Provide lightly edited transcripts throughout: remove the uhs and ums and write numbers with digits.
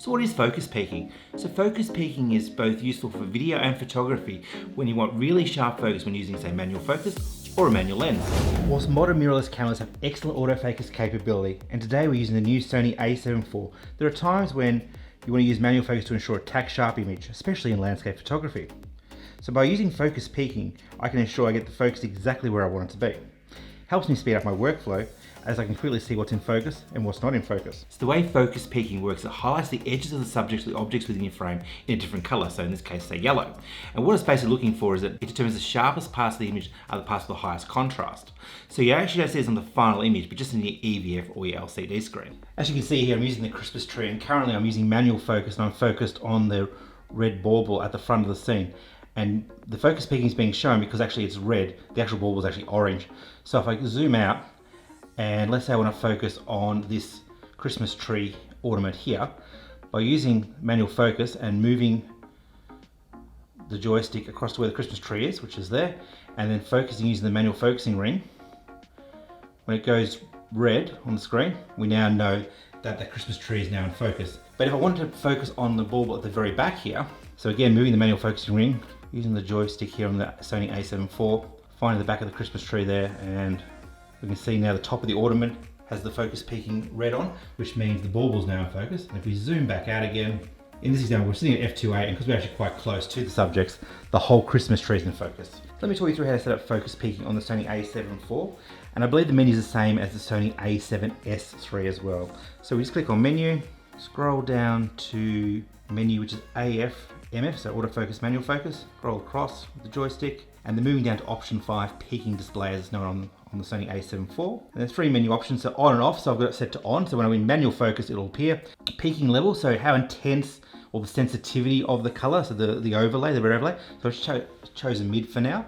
So what is focus peaking? So focus peaking is both useful for video and photography when you want really sharp focus when using, say, manual focus or a manual lens. Whilst modern mirrorless cameras have excellent autofocus capability, and today we're using the new Sony A7 IV, there are times when you want to use manual focus to ensure a tack sharp image, especially in landscape photography. So by using focus peaking, I can ensure I get the focus exactly where I want it to be. Helps me speed up my workflow as I can clearly see what's in focus and what's not in focus. So the way focus peaking works, it highlights the edges of the subjects or the objects within your frame in a different color, so in this case, say yellow. And what it's basically looking for is that it determines the sharpest parts of the image are the parts with the highest contrast. So you actually don't see this on the final image, but just in your EVF or your LCD screen. As you can see here, I'm using the Christmas tree, and currently I'm using manual focus, and I'm focused on the red bauble at the front of the scene. And the focus peaking is being shown because actually it's red, the actual bauble is actually orange. So if I zoom out, and let's say I want to focus on this Christmas tree ornament here, by using manual focus and moving the joystick across to where the Christmas tree is, which is there, and then focusing using the manual focusing ring, when it goes red on the screen, we now know that the Christmas tree is now in focus. But if I wanted to focus on the bauble at the very back here, so again, moving the manual focusing ring, using the joystick here on the Sony A7 IV, finding the back of the Christmas tree there, and we can see now the top of the ornament has the focus peaking red on, which means the bauble's now in focus. And if we zoom back out again, in this example, we're sitting at f2.8, and because we're actually quite close to the subjects, the whole Christmas tree is in focus. Let me talk you through how to set up focus peaking on the Sony A7 IV, and I believe the menu is the same as the Sony A7S III as well. So we just click on menu, scroll down to menu, which is AF/MF, so autofocus, manual focus, scroll across with the joystick, and then moving down to option 5, peaking display, as known on the Sony A7 IV. And there's 3 menu options, so on and off, so I've got it set to on, so when I'm in manual focus it'll appear. Peaking level, so how intense or the sensitivity of the color, so the overlay, the red overlay, so I've chosen mid for now.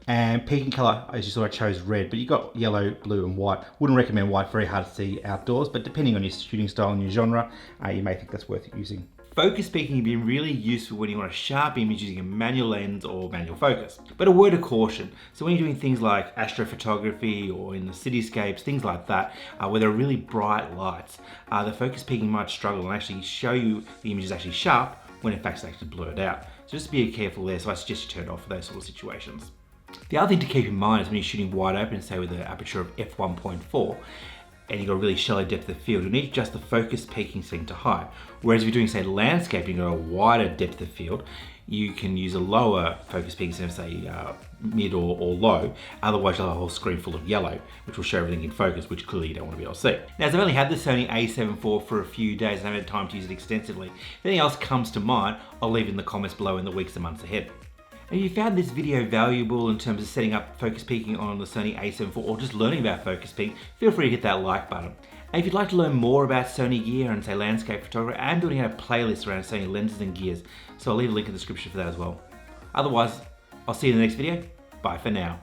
And peaking color, as you saw, I chose red, but you've got yellow, blue and white. Wouldn't recommend white, very hard to see outdoors, but depending on your shooting style and your genre, you may think that's worth using. Focus peaking can be really useful when you want a sharp image using a manual lens or manual focus. But a word of caution, so when you're doing things like astrophotography or in the cityscapes, things like that, where there are really bright lights, the focus peaking might struggle and actually show you the image is actually sharp when in fact it's actually blurred out. So just be careful there, so I suggest you turn it off for those sort of situations. The other thing to keep in mind is when you're shooting wide open, say with an aperture of f1.4, and you've got a really shallow depth of field, you'll need to adjust the focus peaking setting to high. Whereas if you're doing, say, landscape, you've got a wider depth of field, you can use a lower focus peaking setting, say mid or low. Otherwise you'll have a whole screen full of yellow, which will show everything in focus, which clearly you don't want to be able to see. Now, as I've only had the Sony A7 IV for a few days and I haven't had time to use it extensively, if anything else comes to mind, I'll leave it in the comments below in the weeks and months ahead. And if you found this video valuable in terms of setting up focus peaking on the Sony A7 IV or just learning about focus peaking, feel free to hit that like button. And if you'd like to learn more about Sony gear and, say, landscape photography, I'm building out a playlist around Sony lenses and gears, so I'll leave a link in the description for that as well. Otherwise, I'll see you in the next video. Bye for now.